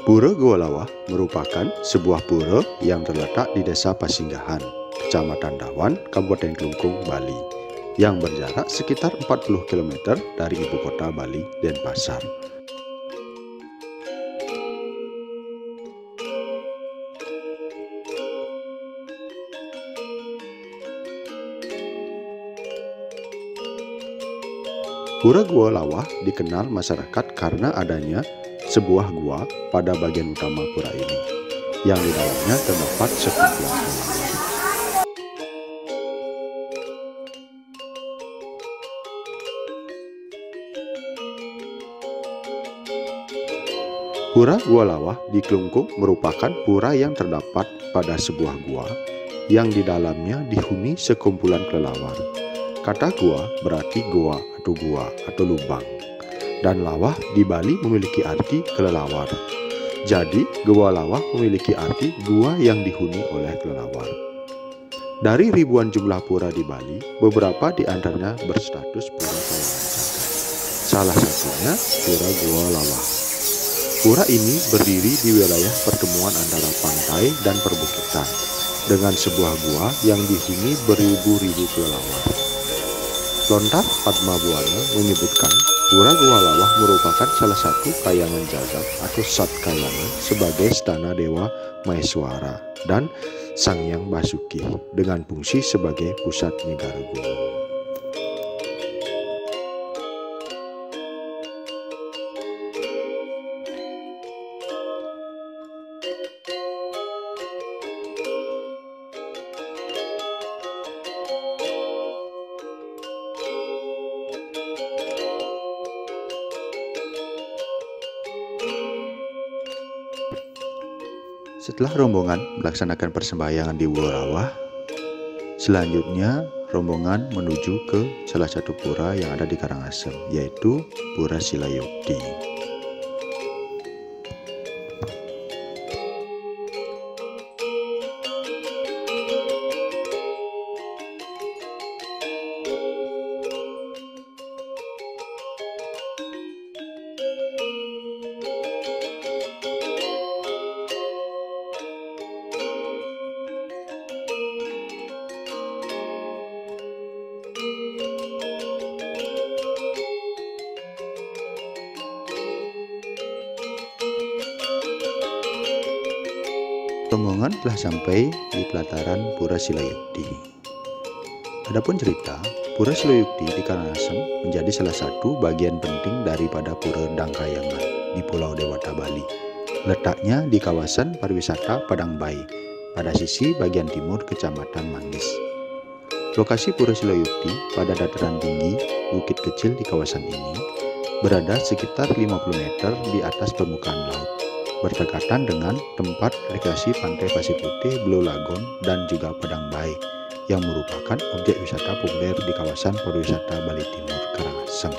Pura Gua Lawah merupakan sebuah pura yang terletak di Desa Pasinggahan, Kecamatan Dawan, Kabupaten Klungkung, Bali, yang berjarak sekitar 40 km dari ibu kota Bali, Denpasar. Pura Gua Lawah dikenal masyarakat karena adanya sebuah gua pada bagian utama pura ini, yang di dalamnya terdapat sekumpulan kelelawar. Pura Gua Lawah di Klungkung merupakan pura yang terdapat pada sebuah gua yang di dalamnya dihuni sekumpulan kelelawar. Kata gua berarti goa atau lubang. Dan lawah di Bali memiliki arti kelelawar. Jadi, Gua Lawah memiliki arti gua yang dihuni oleh kelelawar. Dari ribuan jumlah pura di Bali, beberapa di antaranya berstatus pura kayangan jagat. Salah satunya Pura Gua Lawah. Pura ini berdiri di wilayah pertemuan antara pantai dan perbukitan, dengan sebuah gua yang dihuni beribu-ribu kelelawar. Lontar Padma Buana menyebutkan Pura Gua Lawah merupakan salah satu kayangan jagat atau Satkayana sebagai stana Dewa Maheswara dan Sangyang Basuki dengan fungsi sebagai pusat negara gunung. Setelah rombongan melaksanakan persembahyangan di Gua Lawah, selanjutnya rombongan menuju ke salah satu pura yang ada di Karangasem, yaitu Pura Silayukti. Rombongan telah sampai di pelataran Pura Silayukti. Adapun cerita, Pura Silayukti di Karangasem menjadi salah satu bagian penting daripada Pura Dangkayangan di Pulau Dewata, Bali. Letaknya di kawasan pariwisata Padang Bai, pada sisi bagian timur Kecamatan Manggis. Lokasi Pura Silayukti pada dataran tinggi bukit kecil di kawasan ini berada sekitar 50 meter di atas permukaan laut, berdekatan dengan tempat rekreasi Pantai Pasir Putih, Blue Lagoon, dan juga Padang Bai, yang merupakan objek wisata populer di kawasan pariwisata Bali Timur, Karangasem.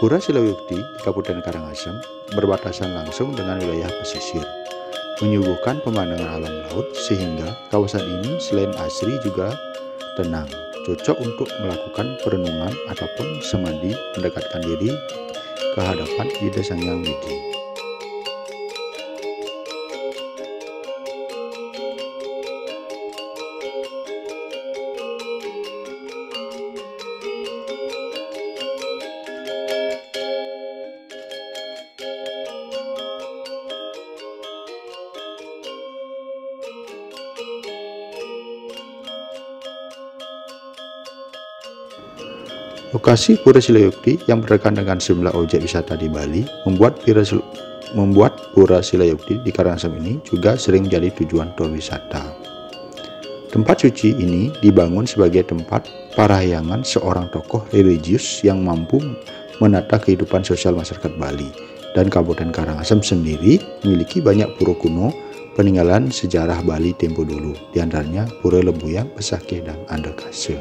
Pura Silayukti di Kabupaten Karangasem berbatasan langsung dengan wilayah pesisir, menyuguhkan pemandangan alam laut sehingga kawasan ini selain asri juga tenang, cocok untuk melakukan perenungan ataupun semadi mendekatkan diri ke hadapan Ida Sang Hyang Widi. Lokasi Pura Silayukti yang berdekatan dengan sejumlah objek wisata di Bali membuat membuat Pura Silayukti di Karangasem ini juga sering menjadi tujuan tur wisata. Tempat suci ini dibangun sebagai tempat parahyangan seorang tokoh religius yang mampu menata kehidupan sosial masyarakat Bali. Dan Kabupaten Karangasem sendiri memiliki banyak pura kuno peninggalan sejarah Bali tempo dulu, diantaranya Pura Lembuyang, Pesakeh, dan Andekase.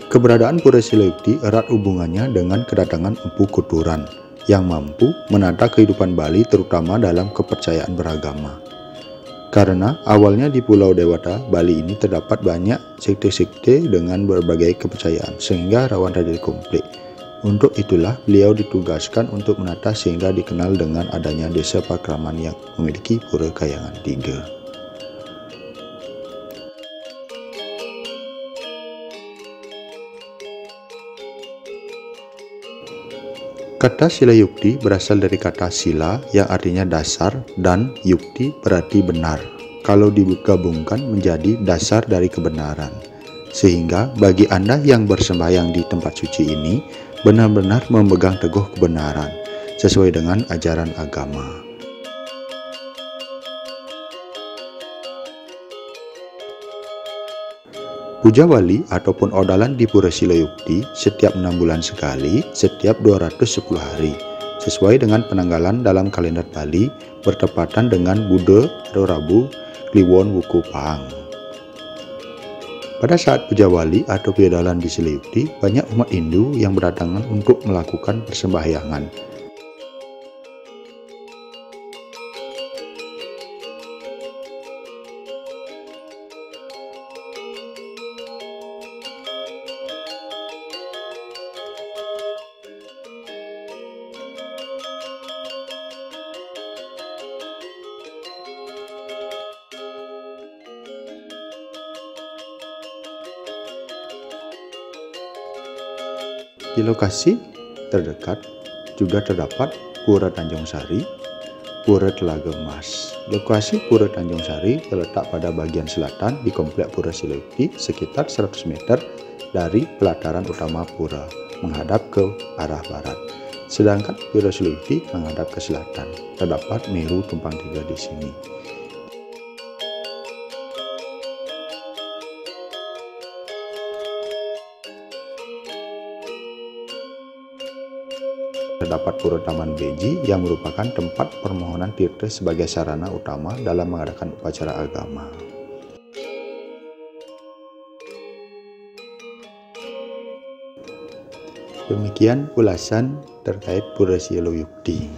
Keberadaan Pura Silayukti erat hubungannya dengan kedatangan Empu Kuturan yang mampu menata kehidupan Bali terutama dalam kepercayaan beragama. Karena awalnya di Pulau Dewata, Bali ini terdapat banyak sekte-sekte dengan berbagai kepercayaan sehingga rawan terjadi konflik. Untuk itulah beliau ditugaskan untuk menata sehingga dikenal dengan adanya desa Pakraman yang memiliki Pura Kayangan 3. Kata Silayukti berasal dari kata sila yang artinya dasar dan yukti berarti benar. Kalau digabungkan menjadi dasar dari kebenaran. Sehingga bagi Anda yang bersembahyang di tempat suci ini benar-benar memegang teguh kebenaran sesuai dengan ajaran agama. Puja Bali ataupun odalan di Pura Silayukti setiap 6 bulan sekali, setiap 210 hari, sesuai dengan penanggalan dalam kalender Bali bertepatan dengan Buddha atau Rabu Kliwon Wuku Pahang. Pada saat Puja Bali atau odalan di Silayukti, banyak umat Hindu yang berdatangan untuk melakukan persembahyangan. Di lokasi terdekat juga terdapat Pura Tanjung Sari, Pura Telaga Emas. Lokasi Pura Tanjung Sari terletak pada bagian selatan di komplek Pura Silayukti sekitar 100 meter dari pelataran utama Pura menghadap ke arah barat. Sedangkan Pura Silayukti menghadap ke selatan. Terdapat Meru Tumpang Tiga di sini. Terdapat Pura Taman Beji yang merupakan tempat permohonan tirta sebagai sarana utama dalam mengadakan upacara agama. Demikian ulasan terkait Pura Silayukti.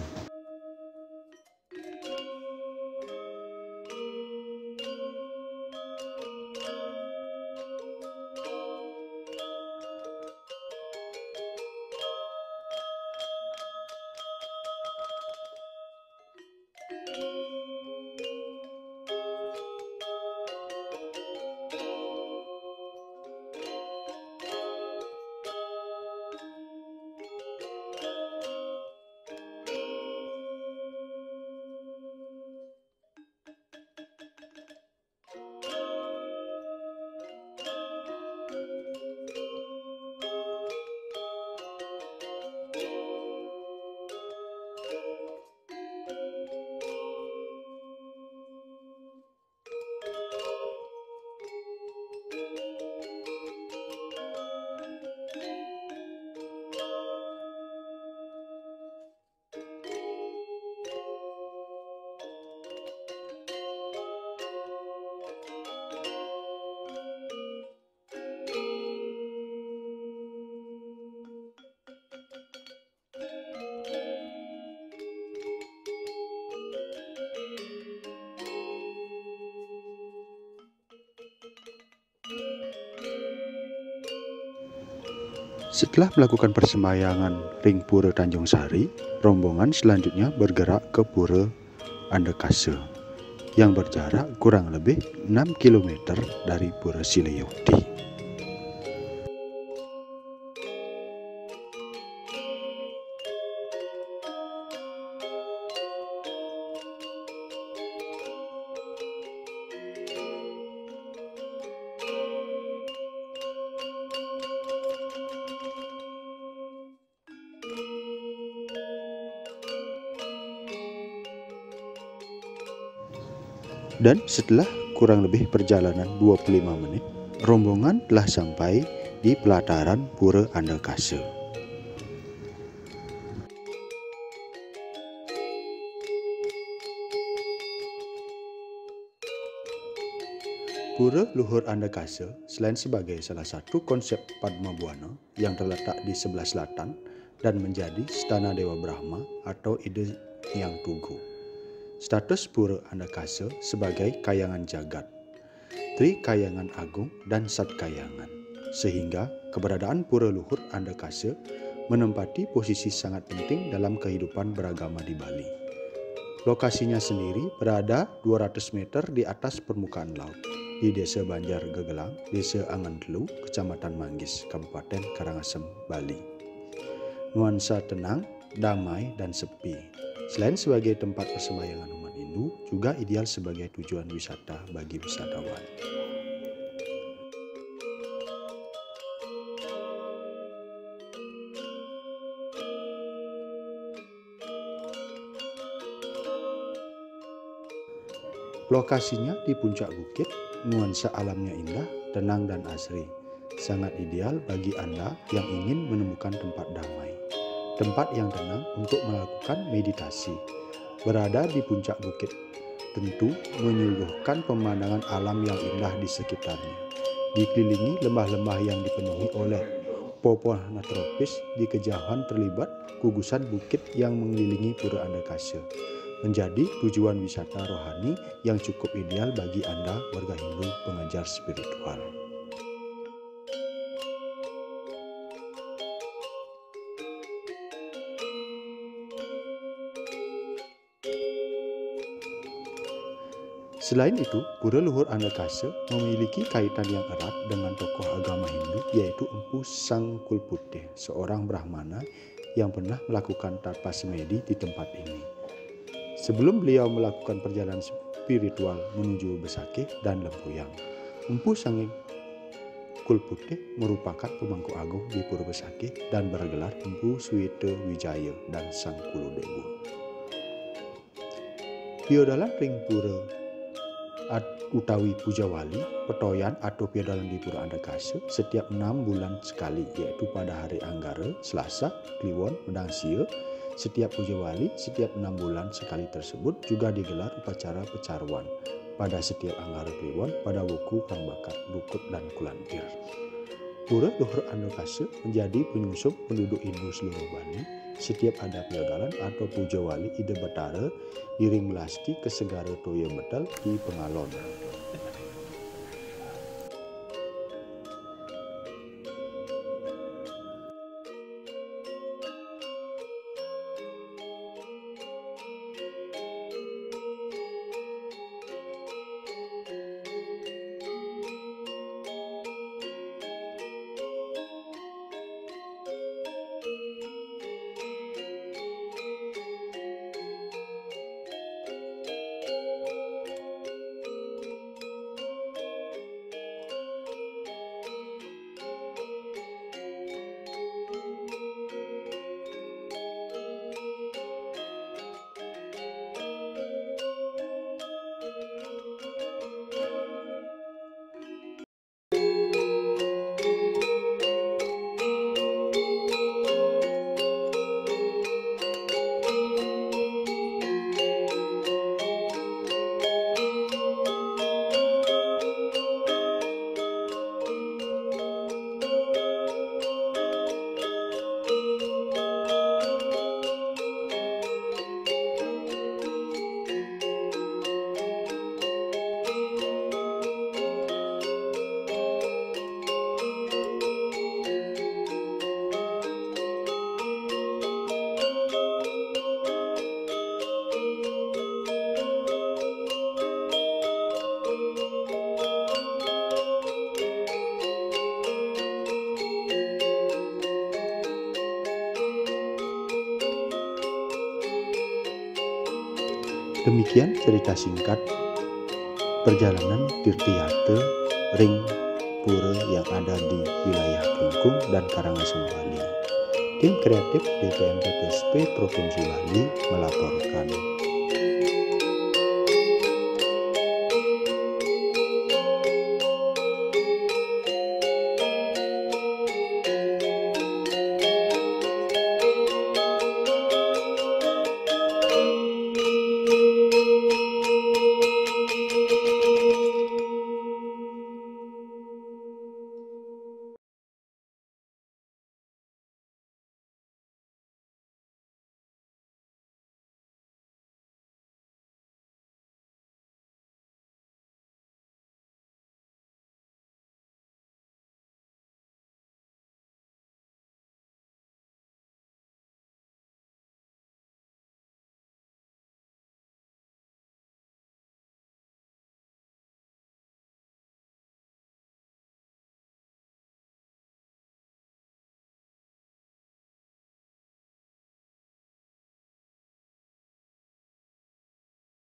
Setelah melakukan persembahyangan ring Pura Tanjung Sari, rombongan selanjutnya bergerak ke Pura Andekase yang berjarak kurang lebih 6 km dari Pura Silayukti. Dan setelah kurang lebih perjalanan 25 menit, rombongan telah sampai di pelataran Pura Andakase. Pura Luhur Andakase selain sebagai salah satu konsep Padmabuana yang terletak di sebelah selatan dan menjadi Stana Dewa Brahma atau Ide Hyang Tugu. Status Pura Andakase sebagai Kayangan Jagat, Tri Kayangan Agung dan Sat Kayangan, sehingga keberadaan Pura Luhur Andakase menempati posisi sangat penting dalam kehidupan beragama di Bali. Lokasinya sendiri berada 200 meter di atas permukaan laut, di Desa Banjar Gegelang, Desa Angantelu, Kecamatan Manggis, Kabupaten Karangasem, Bali. Nuansa tenang, damai, dan sepi. Selain sebagai tempat persembahyangan umat Hindu, juga ideal sebagai tujuan wisata bagi wisatawan. Lokasinya di puncak bukit, nuansa alamnya indah, tenang dan asri. Sangat ideal bagi Anda yang ingin menemukan tempat damai. Tempat yang tenang untuk melakukan meditasi. Berada di puncak bukit tentu menyuguhkan pemandangan alam yang indah di sekitarnya. Dikelilingi lembah-lembah yang dipenuhi oleh pepohonan tropis, di kejauhan terlibat gugusan bukit yang mengelilingi Pura Andakase. Menjadi tujuan wisata rohani yang cukup ideal bagi Anda warga Hindu pengajar spiritual. Selain itu, Pura Luhur Andakase memiliki kaitan yang erat dengan tokoh agama Hindu, yaitu Empu Sangkulputih, seorang Brahmana yang pernah melakukan tapasmedi di tempat ini. Sebelum beliau melakukan perjalanan spiritual menuju Besakih dan Lempuyang, Empu Sangkulputih merupakan pemangku agung di Pura Besakih dan bergelar Empu Suwite Wijaya dan Sangkulodewa. Piodalan ring Pura utawi Pujawali, petoyan atau piodalan di Pura Andakase setiap 6 bulan sekali, yaitu pada hari Anggara, Selasa, Kliwon, Medang Sia. Setiap Pujawali setiap 6 bulan sekali tersebut juga digelar upacara pecaruan pada setiap Anggara Kliwon pada Wuku, Kang Bakar, Dukut, dan Kulantir. Pura Luhur Andakase menjadi penyusup penduduk Hindu seluruh Bali. Setiap ada piodalan atau Pujawali Ide Betara di Ring Melasti ke Segara Toya Betal di Pengalon. Demikian cerita singkat perjalanan Tirtayatra Ring Pura yang ada di wilayah Kelungkung dan Karangasem, Bali. Tim kreatif DPMPTSP Provinsi Bali melaporkan.